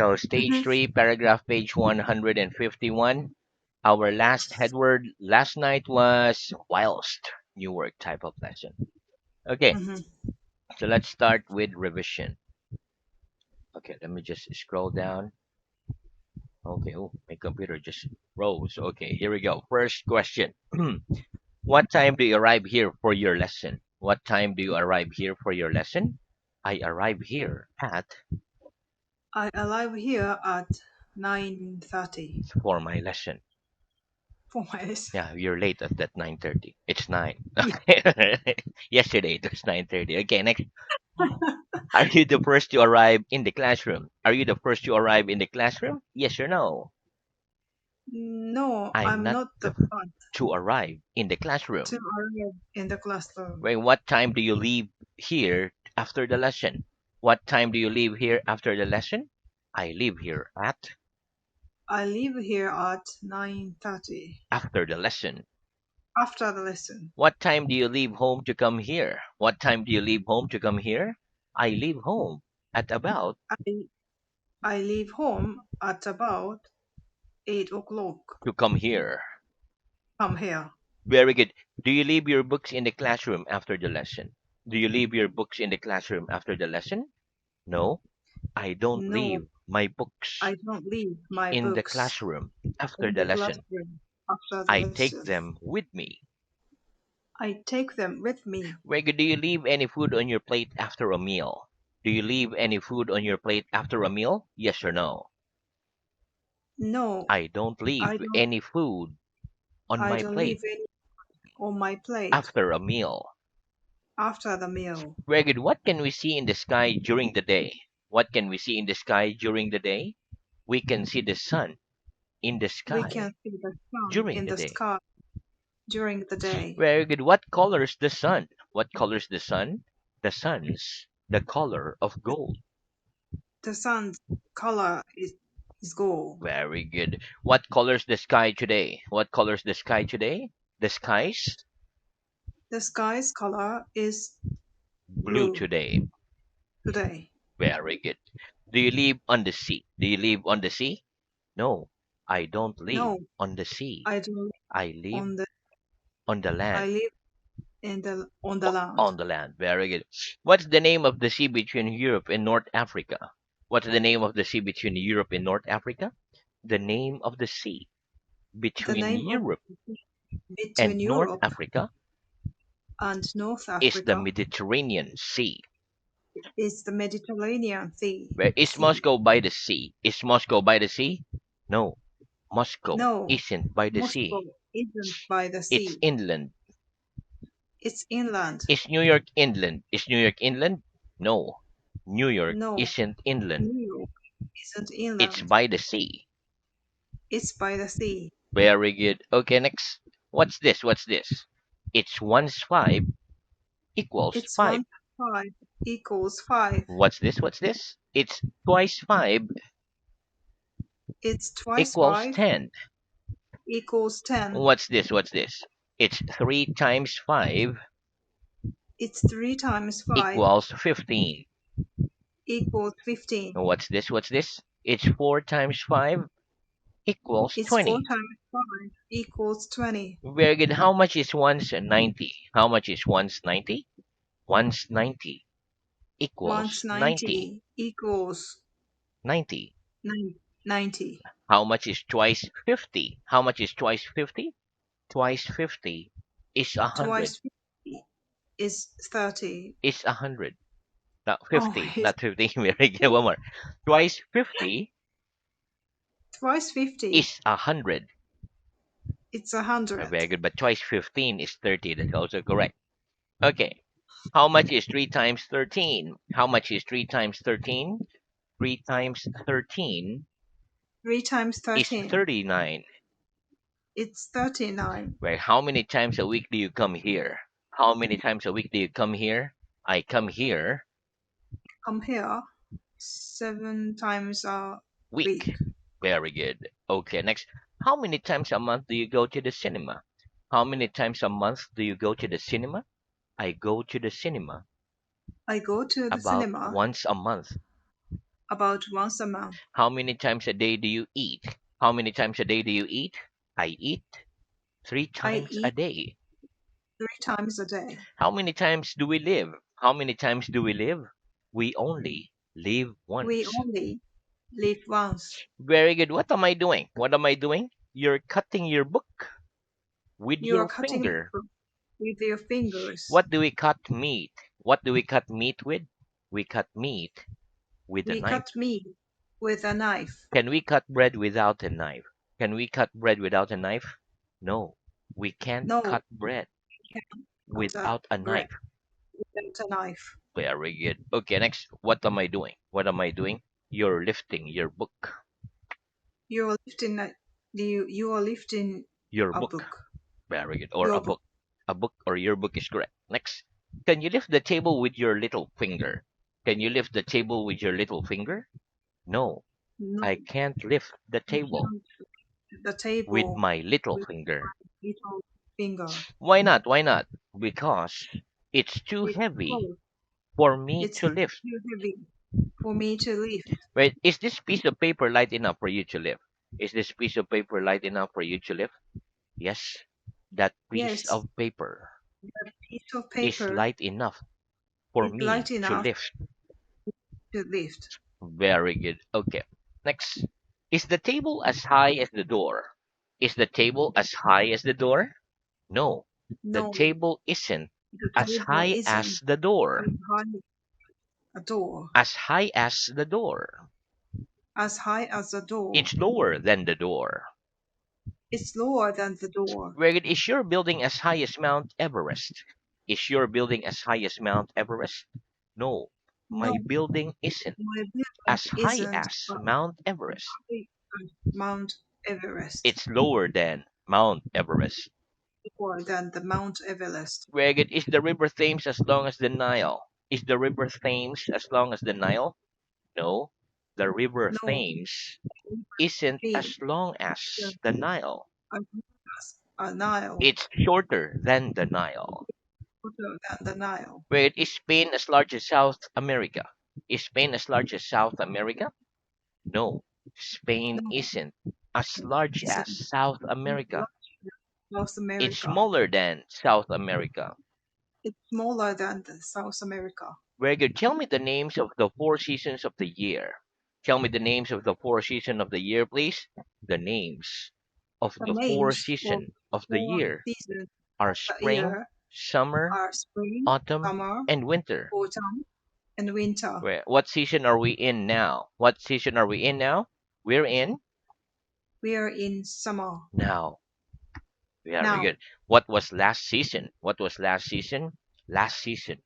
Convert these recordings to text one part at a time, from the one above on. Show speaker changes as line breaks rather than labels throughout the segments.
So stage
Mm-hmm.
3, paragraph page 151. Our last headword last night was whilst. New work type of lesson. Okay,
Mm-hmm.
so let's start with revision. Okay, let me just scroll down. Okay, oh, my computer just froze. Okay, here we go. First question. What time do you arrive here for your lesson? What time do you arrive here for your lesson? I arrive here at
I arrive here at 9:30
for my lesson.
for my lesson.
Yeah, you're late at that 9:30. It's 9.
Yeah.
Okay. Yesterday it was 9:30. Okay, next. Are you the first to arrive in the classroom? Are you the first to arrive in the classroom? Yes or no?
No,
I'm
I'm
not
not
the
the first
to arrive in the
to
classroom.
arrive in the classroom.
Wait, what time do you leave here after the lesson? What time do you leave here after the lesson? I leave here at
I leave here at 9:30
after the lesson.
after the lesson.
What time do you leave home to come here? What time do you leave home to come here? I leave home at about
I I leave home at about 8 o'clock.
to come here.
Come here.
Very good. Do you leave your books in the classroom after the lesson? Do you leave your books in the classroom after the lesson? No, I don't
No,
leave my books
I don't leave my
in the
books
classroom after
in
the
the
lesson.
classroom after the
I take
lesson.
them with me.
I take them with me.
Very good. Do you leave any food on your plate after a meal? Do you leave any food on your plate after a meal? Yes or no?
No,
I don't leave
I don't.
any food on
I
my
don't leave
plate
any on my plate
after a meal.
after the meal.
Very good. What can we see in the sky during the day? What can we see in the sky during the day? We can see the sun in the
We
sky
can see the sun
during
in
the
the
day.
sky during the day.
Very good. What colors the sun? What colors the sun? The sun's the color of gold.
The sun's color is gold.
Very good. What colors the sky today? What colors the sky today? The sky's
The sky's color is
blue
blue
today.
today.
Very good. Do you live on the sea? Do you live on the sea? No, I don't live
No,
on the sea.
I don't live
I live
on the.
on the
I
land.
live in the on the land.
On the land. Very good. What's the name of the sea between Europe and North Africa? What's the name of the sea between Europe and North Africa? The name of the sea
The
between
name of
Europe
between
and North
Europe
Africa
and North
is the
Africa
Mediterranean Sea.
is the Mediterranean Sea.
Where is
Sea.
Moscow by the sea? Is Moscow by the sea? No, Moscow
No,
isn't by the
Moscow
sea.
isn't by the
It's
sea.
inland.
It's inland.
Is New York inland? Is New York inland? No, New York
No,
isn't inland.
New York isn't
It's
inland.
by the sea.
It's by the sea.
Very good. Okay, next. What's this? What's this? It's 1's 5 equals
It's
5.
1 5 equals 5.
What's this? What's this? It's twice 5
It's twice
equals
5
10.
equals 10.
What's this? What's this? It's 3 times 5
It's 3 times 5
equals 15.
equals 15.
What's this? What's this? It's 4 times 5 equals
It's 4
20.
times 5 equals 20.
Very good. How much is 1's 90? How much is 1's 90? 1's 90 equals
Once
90.
90 equals
90.
90.
How much is twice 50? How much is twice 50? Twice 50 is 100.
Twice 50 is 30.
Is 100. Not
Oh,
50.
it's
Not 50. Very good. One more. Twice 50
twice 50.
is 100.
It's 100.
Very good. But twice 15 is 30. That's also correct. Okay. How much is 3 times 13? How much is 3 times 13? 3 times 13
3 times
is
13.
39.
It's 39.
Right? How many times a week do you come here? How many times a week do you come here? I come here
Come here 7 times a week.
week. Very good. Okay, next. How many times a month do you go to the cinema? How many times a month do you go to the cinema? I go to the cinema
I go to the
about
cinema
once a month.
About once a month.
How many times a day do you eat? How many times a day do you eat? I eat three
I
times a
eat
day.
3 times a day.
How many times do we live? How many times do we live? We only live
We
once.
only live once.
Very good. What am I doing? What am I doing? You're cutting your book with
You are
your
cutting the
finger.
fruit with your fingers.
What do we cut meat? What do we cut meat with? We cut meat with a
We
knife.
cut meat with a knife.
Can we cut bread without a knife? Can we cut bread without a knife? No, we can't
No,
cut bread
we can't cut
without a
bread
knife.
without a knife.
Very good. Okay, next. What am I doing? What am I doing? You're lifting your book.
You are lifting you are lifting
Your
a
book.
book.
Very good. Or a
Your book.
book. A book or your book is correct. Next. Can you lift the table with your little finger? Can you lift the table with your little finger? No,
No,
I can't lift the
you
table
can't lift the
with
table
my little
with
finger.
a little finger.
Why not? Why not? Because it's too heavy
Because
for me
it's
to lift.
too heavy for me to lift.
Right? Is this piece of paper light enough for you to lift? Is this piece of paper light enough for you to lift? Yes. That piece
Yes,
of paper
the piece of
is
paper
light enough for
is light
me to
enough
lift.
to lift.
Very good. Okay. Next. Is the table as high as the door? Is the table as high as the door? No. The
No,
table isn't
the
as
table
high as
isn't
the door.
as high as a door.
As high as the door.
As high as a door.
It's lower than the door.
It's lower than the door.
Where is your building as high as Mount Everest? Is your building as high as Mount Everest? No,
No,
my building isn't
my building
as high
isn't
as Mount Everest.
high as Mount Everest.
It's lower than Mount Everest.
Lower than the Mount Everest.
Where is the river Thames as long as the Nile? Is the river Thames as long as the Nile? No, the river
No,
Thames isn't
the
as long as the Nile.
as a Nile.
It's shorter than the Nile.
Shorter than the Nile.
Where is Spain as large as South America? Is Spain as large as South America? No, Spain
No,
isn't as large
isn't
as South America.
South
It's
America.
smaller than South America.
It's smaller than the South America.
Very good. Tell me the names of the four seasons of the year. Tell me the names of the four seasons of the year, please. The names of
The
the four
names of
seasons of the
four
year
seasons
are
of the
spring,
year
summer,
are spring,
autumn,
summer,
and winter.
autumn, and winter.
What season are we in now? What season are we in now? We're in
We are in summer
now. Very
now.
good. What was last season? What was last season? Last season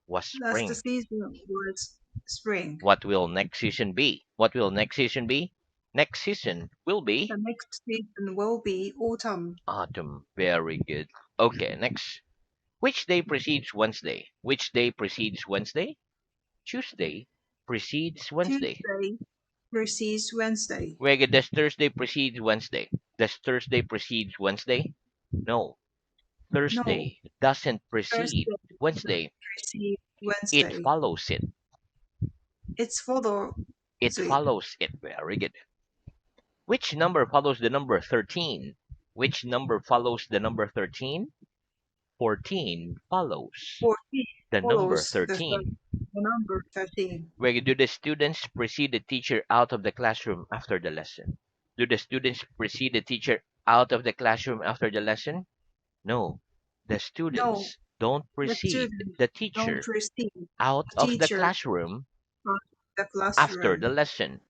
was
Last
spring.
season was spring.
What will next season be? What will next season be? Next season will be
The next season will be autumn.
autumn. Very good. Okay, next. Which day precedes Wednesday? Which day precedes Wednesday? Tuesday precedes Wednesday.
Tuesday precedes Wednesday.
Very good. Does Thursday precedes Wednesday? Does Thursday precedes Wednesday? No.
No,
Thursday doesn't precede
Thursday doesn't
Wednesday.
precede
It
Wednesday.
follows it.
It's follows
It
it.
follows it. Very good. Which number follows the number 13? Which number follows the number 13? 14 follows
14
the number
follows
13.
the number 13.
Where do the students precede the teacher out of the classroom after the lesson? Do the students precede the teacher out of the classroom after the lesson? No. The
No,
students don't
the
precede
students
the
don't
teacher
precede
out
the
of the
teacher
classroom
out of the
after the
classroom
lesson.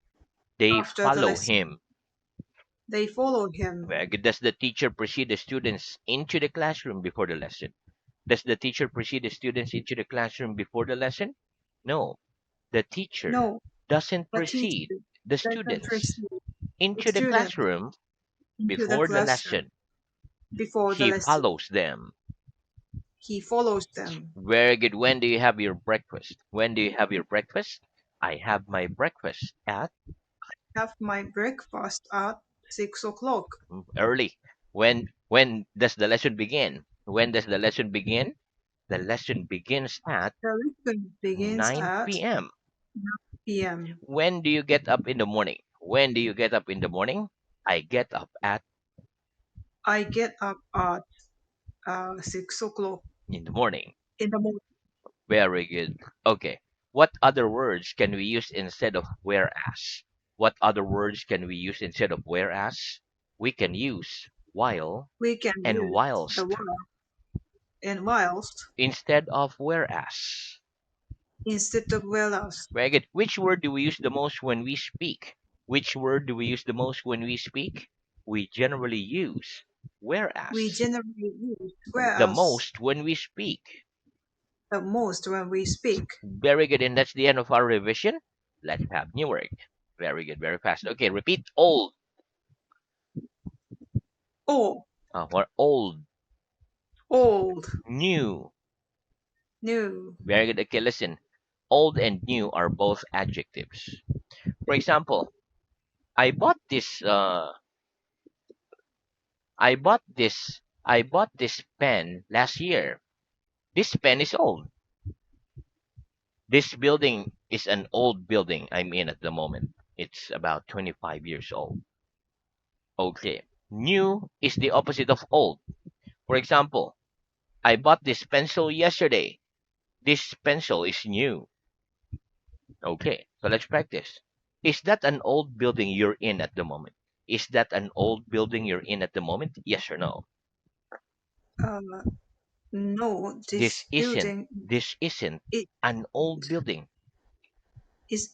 They
after the
follow
lesson.
him.
They follow him.
Where does the teacher precede the students into the classroom before the lesson? Does the teacher precede the students into the classroom before the lesson? No. The teacher
No,
doesn't
the teacher
precede the
doesn't
students
precede the
into the
student
classroom
into the
before the
classroom
lesson.
before the
He
lesson.
follows them.
He follows them.
Very good. When do you have your breakfast? When do you have your breakfast? I have my breakfast at
Have my breakfast at 6 o'clock.
early. When does the lesson begin? When does the lesson begin? The lesson begins at
The lesson begins at
9 p.m.
p.m.
When do you get up in the morning? When do you get up in the morning? I get up at
I get up at 6 o'clock
in the morning.
in the morning.
Very good. Okay. What other words can we use instead of whereas? What other words can we use instead of whereas? We can use while
We can
and
use the
whilst
while and whilst
instead of whereas.
instead of whereas.
Very good. Which word do we use the most when we speak? Which word do we use the most when we speak? We generally use
We
whereas
generally use
the
whereas
most when we speak.
the most when we speak.
Very good. And that's the end of our revision. Let's have new word. Very good. Very fast. Okay. Repeat. Old.
Or
Or old.
old,
New.
new.
Very good. Okay. Listen. Old and new are both adjectives. For example, I bought this. I bought this pen last year. This pen is old. This building is an old building I'm in at the moment. It's about 25 years old. Okay. New is the opposite of old. For example, I bought this pencil yesterday. This pencil is new. Okay. So let's practice. Is that an old building you're in at the moment? Is that an old building you're in at the moment? Yes or no?
Uh, no,
This
this
isn't.
building
This isn't
it
an old building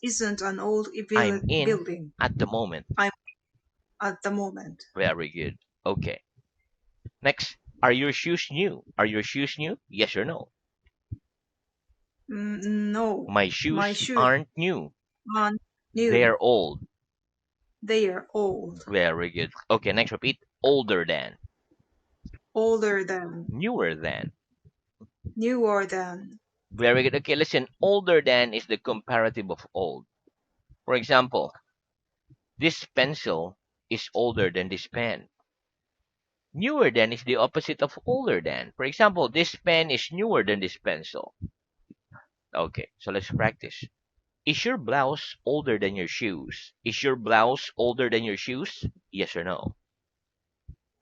isn't an old
I'm in
building.
at the moment.
I'm at the moment.
Very good. Okay. Next, are your shoes new? Are your shoes new? Yes or no?
No,
My
my
shoes
shoes
aren't new.
aren't new.
They're old.
They are old,
Very good. Okay, next repeat. Older than.
older than,
Newer than.
newer than.
Very good. Okay, listen. Older than is the comparative of old. For example, this pencil is older than this pen. Newer than is the opposite of older than. For example, this pen is newer than this pencil. Okay, so let's practice. Is your blouse older than your shoes? Is your blouse older than your shoes? Yes or no?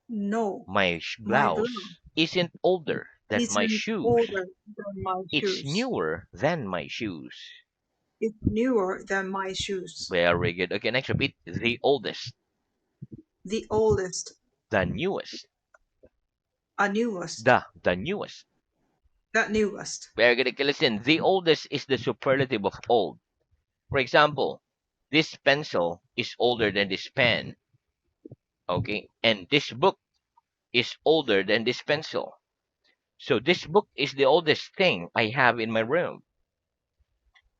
No,
My
my blouse
blouse isn't older than my
isn't
shoes.
older than my
It's
shoes.
newer than my shoes.
It's newer than my shoes.
Very good. Okay, next repeat. The oldest.
The oldest,
The newest.
a newest,
The newest.
the newest.
Very good. Okay, listen. The oldest is the superlative of old. For example, this pencil is older than this pen. Okay, and this book is older than this pencil. So this book is the oldest thing I have in my room.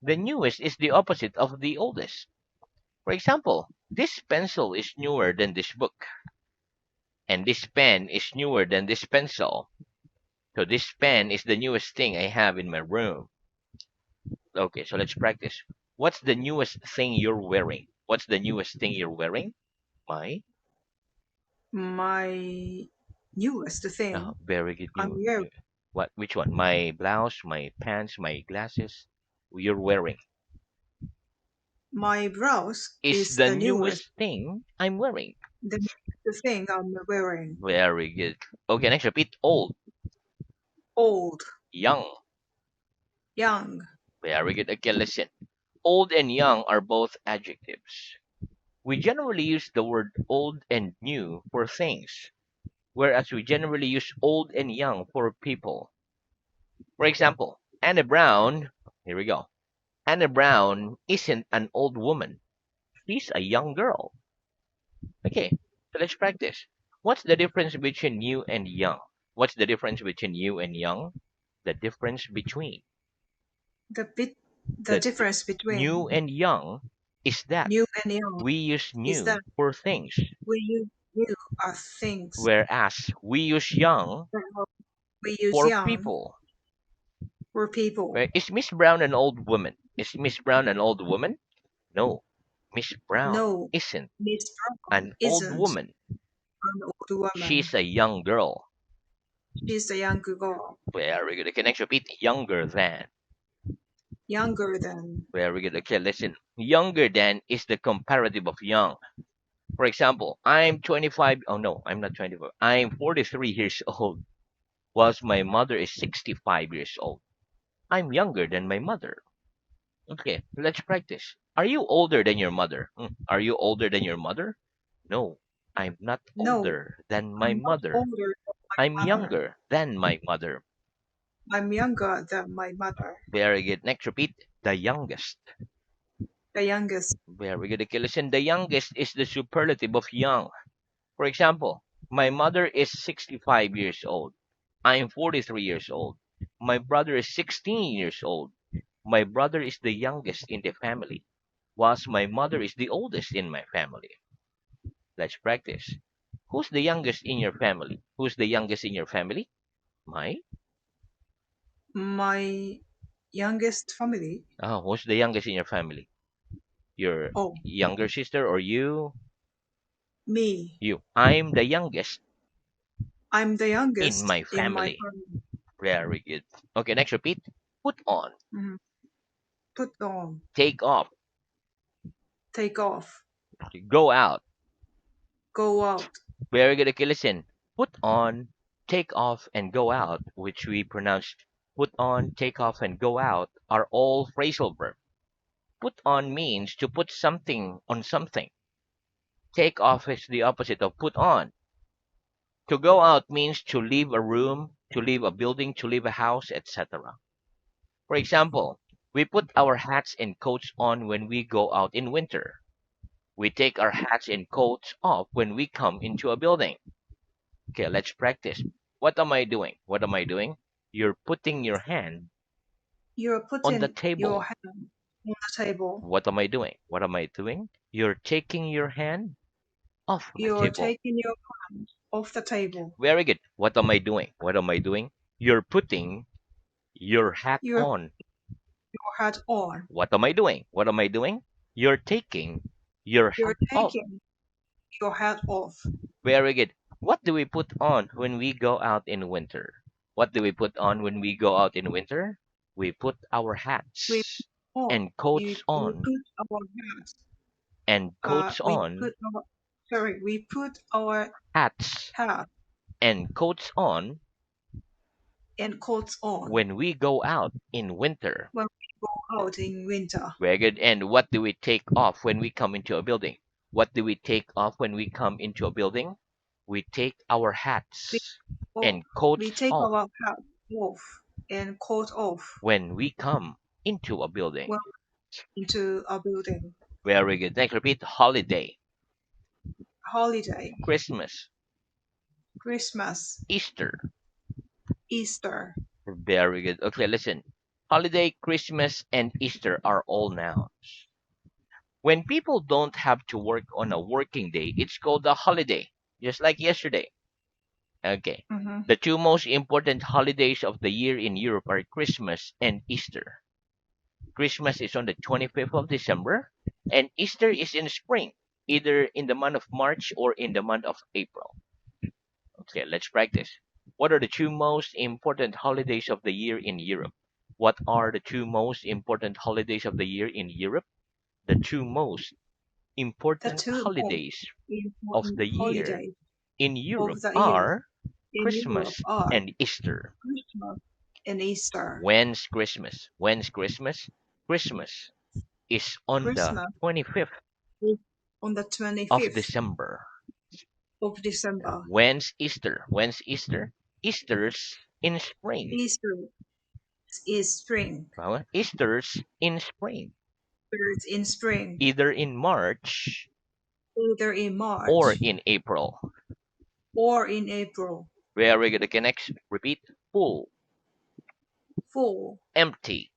The newest is the opposite of the oldest. For example, this pencil is newer than this book, and this pen is newer than this pencil. So this pen is the newest thing I have in my room. Okay, so let's practice. What's the newest thing you're wearing? What's the newest thing you're wearing? My
My newest thing.
very good
I'm wearing.
what? Which one? My blouse, my pants, my glasses. You're wearing
My blouse
is
is
the
the newest,
newest thing I'm wearing.
the thing I'm wearing.
Very good. Okay, next repeat. Old,
Old,
young.
young.
Very good. Okay, listen. Old and young are both adjectives. We generally use the word old and new for things, whereas we generally use old and young for people. For example, Anna Brown, here we go. Anna Brown isn't an old woman. She's a young girl. Okay, so let's practice. What's the difference between new and young? What's the difference between new and young? The difference between
The bit, the
the
difference
new
between
and young is that
new and young
we use
is that
new for things,
we use new as things,
whereas we use young
but we use
for
young
people.
for people.
Right? Is Miss Brown an old woman? Is Miss Brown an old woman? No, Miss Brown
No,
isn't
Miss Brown
an old
isn't
woman.
an old woman.
She's a young girl.
She's a young girl.
Very good. Okay, next repeat. Younger than.
Younger than.
Very good. Okay, listen. Younger than is the comparative of young. For example, I'm 25. Oh no, I'm not 25. I'm 43 years old, whilst my mother is 65 years old. I'm younger than my mother. Okay, let's practice. Are you older than your mother? Are you older than your mother? No, I'm not
No,
older than my
I'm not
mother.
older than
I'm
my mother.
younger than my mother.
I'm younger than my mother.
Very good. Next, repeat. The youngest.
The youngest.
Very good. Okay, listen. The youngest is the superlative of young. For example, my mother is 65 years old. I am 43 years old. My brother is 16 years old. My brother is the youngest in the family, whilst my mother is the oldest in my family. Let's practice. Who's the youngest in your family? Who's the youngest in your family? My?
My youngest family.
Oh, who's the youngest in your family? Your
Oh,
younger sister or you?
me.
You. I'm the youngest
I'm the
in
youngest
my
in my
family.
family.
Very good. Okay, next repeat. Put on.
Mhm. Put on.
Take off.
Take off.
Go out.
Go out.
Very good. Okay, listen. Put on, take off, and go out, which we pronounce put on, take off, and go out, are all phrasal verbs. Put on means to put something on something. Take off is the opposite of put on. To go out means to leave a room, to leave a building, to leave a house, etc. For example, we put our hats and coats on when we go out in winter. We take our hats and coats off when we come into a building. Okay, let's practice. What am I doing? What am I doing? You're putting your hand
You're
on the
putting your
table.
hand on the table.
What am I doing? What am I doing? You're taking your hand off my
You're
table.
taking your hand off the table.
Very good. What am I doing? What am I doing? You're putting your hat
You're putting
on.
your hat on.
What am I doing? What am I doing? You're taking your
You're
hat off.
taking your hat off.
Very good. What do we put on when we go out in winter? What do we put on when we go out in winter? We put our
We
hats
put on.
and coats
We
on
put our hats.
and coats
We
on,
put our. Sorry. We put our
hats
hat
and coats on
and coats on
when we go out in winter.
when we go out in winter.
Very good. And what do we take off when we come into a building? What do we take off when we come into a building? We take our
We,
hats
oh,
and
we
coats
take
off
our hat off and coat off
when we come into a building.
when into a building.
Very good. Next, repeat holiday,
Holiday,
Christmas,
Christmas,
Easter.
Easter.
Very good. Okay, listen. Holiday, Christmas, and Easter are all nouns. When people don't have to work on a working day, it's called a holiday, just like yesterday. Okay.
Mm-hmm.
The two most important holidays of the year in Europe are Christmas and Easter. Christmas is on the 25th of December, and Easter is in spring, either in the month of March or in the month of April. Okay, let's practice. What are the two most important holidays of the year in Europe? What are the two most important holidays of the year in Europe? The two most
The
important
two most
holidays of
important
the year
holidays
in Europe
of the year
are
in Europe
Christmas
are
and Easter.
Christmas and Easter.
When's Christmas? When's Christmas? Christmas is on the
Christmas
25th
is on the
of
25th
December.
of December.
When's Easter? When's Easter? Easter's in spring.
Easter is spring.
Easter's in spring,
It's in spring,
either in March
either in
or
March
in April.
or in April.
Very good. Okay, next, repeat. Full,
Full,
empty.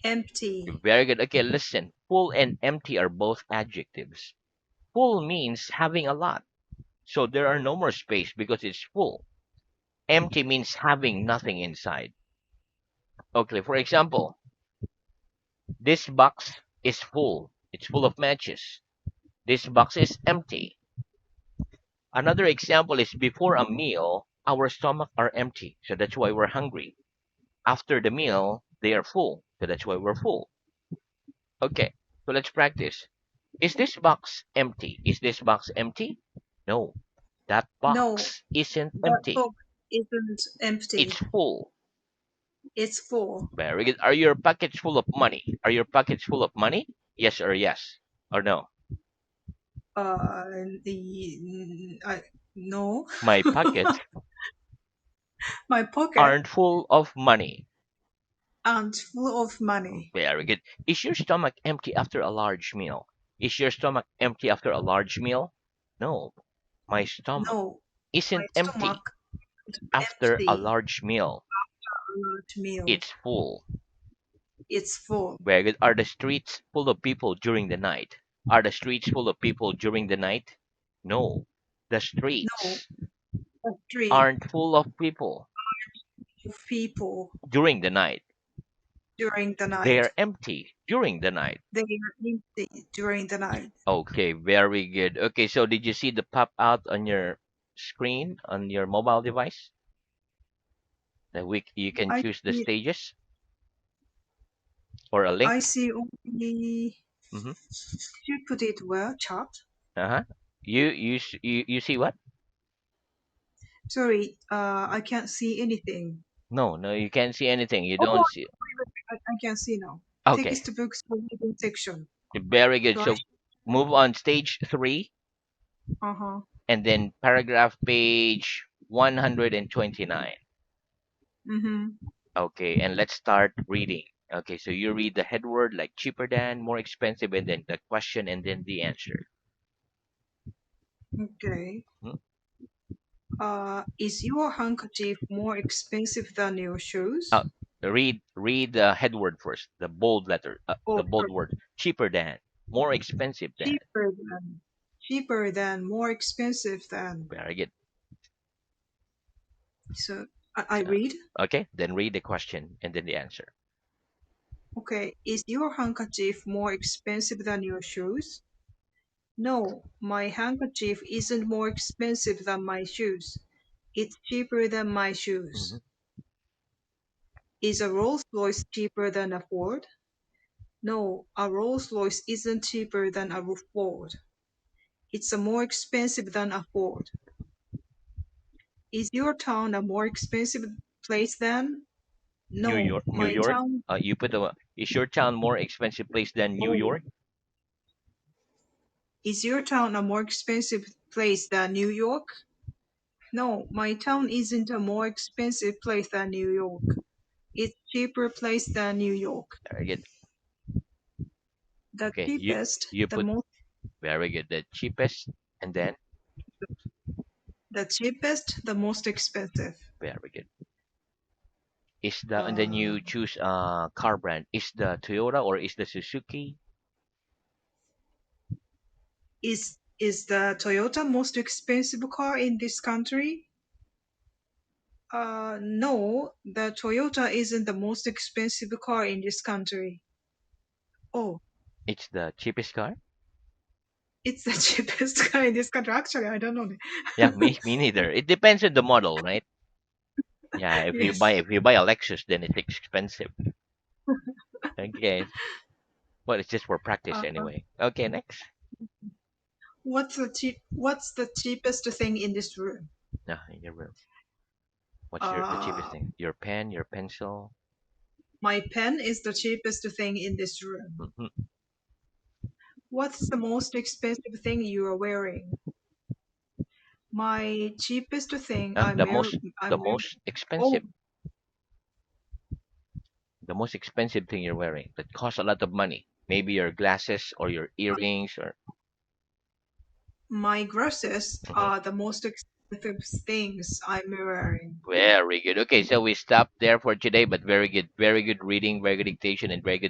empty.
Very good. Okay, listen. Full and empty are both adjectives. Full means having a lot, so there are no more space because it's full. Empty means having nothing inside. Okay, for example, this box is full. It's full of matches. This box is empty. Another example is before a meal, our stomach are empty, so that's why we're hungry. After the meal, they are full. So that's why we're full. Okay, so let's practice. Is this box empty? Is this box empty? No, that
No,
box isn't
that
empty.
box isn't
It's
empty.
full.
It's full.
Very good. Are your pockets full of money? Are your pockets full of money? Yes or yes or no?
Uh, no.
My pockets
My pocket
aren't full of money.
aren't full of money.
Very good. Is your stomach empty after a large meal? Is your stomach empty after a large meal? No, my stomach
No, my
isn't empty
stomach is
after a
empty.
large meal.
A large meal.
It's full.
It's full.
Very good. Are the streets full of people during the night? Are the streets full of people during the night? No, the
No,
streets
a street
aren't full of people
of people
during the night.
during the
They are
night.
empty during the night.
They are empty during the night.
Okay, very good. Okay, so did you see the pop out on your screen on your mobile device? That you can
I
choose the
see.
stages or a
I
link.
see only.
Mm-hmm.
You put it where? Chat.
Uh-huh. You see what?
Sorry. I can't see anything.
No, no, you can't see anything. You
Oh,
don't see.
I can see now.
Okay,
Textbooks for reading section.
very good.
So I.
So move on stage 3
Uh huh.
and then paragraph page 129.
Mhm.
Okay, and let's start reading. Okay, so you read the head word like cheaper than, more expensive, and then the question and then the answer.
Okay.
Hmm?
Is your handkerchief more expensive than your
Uh,
shoes?
read the head word first, the bold letter, the
Oh,
bold
sorry.
word. Cheaper than, more expensive than.
Cheaper than. Cheaper than. More expensive than.
Very good.
So I
So,
read.
okay, then read the question and then the answer.
Okay. Is your handkerchief more expensive than your shoes? No, my handkerchief isn't more expensive than my shoes. It's cheaper than my
Hmm.
shoes. Is a Rolls Royce cheaper than a Ford? No, a Rolls Royce isn't cheaper than a Ford. It's a more expensive than a Ford. Is your town a more expensive place than?
New
No,
York, New
my
York.
town.
You put the. Is your town more expensive place than New
Oh,
York?
is your town a more expensive place than New York? No, my town isn't a more expensive place than New York. It's cheaper place than New York.
Very good.
The
Okay,
cheapest,
you
the
put
most,
very good. The cheapest and then
the cheapest, the most expensive.
very good. Is the and then
Uh,
you choose car brand. Is the Toyota or is the Suzuki?
is the Toyota most expensive car in this country? No, the Toyota isn't the most expensive car in this country. Oh,
It's the cheapest car.
it's the cheapest car in this country. Actually, I don't know.
Yeah, me neither. It depends on the model, right? Yeah,
Yes.
if you buy a Lexus, then it's expensive. Okay, well, it's just for practice
Uh,
anyway. Okay, next.
What's the cheapest thing in this room?
No, in your room. What's the cheapest
Uh,
thing? Your pen, your pencil.
my pen is the cheapest thing in this room.
Hmm.
What's the most expensive thing you are wearing? My cheapest thing
The
I'm
the
wearing.
most
Oh,
expensive, the most expensive thing you're wearing that costs a lot of money. Maybe your glasses or your earrings or.
my glasses
Mhm.
are the most expensive things I'm wearing.
Very good. Okay, so we stop there for today, but very good reading, very good dictation, and very good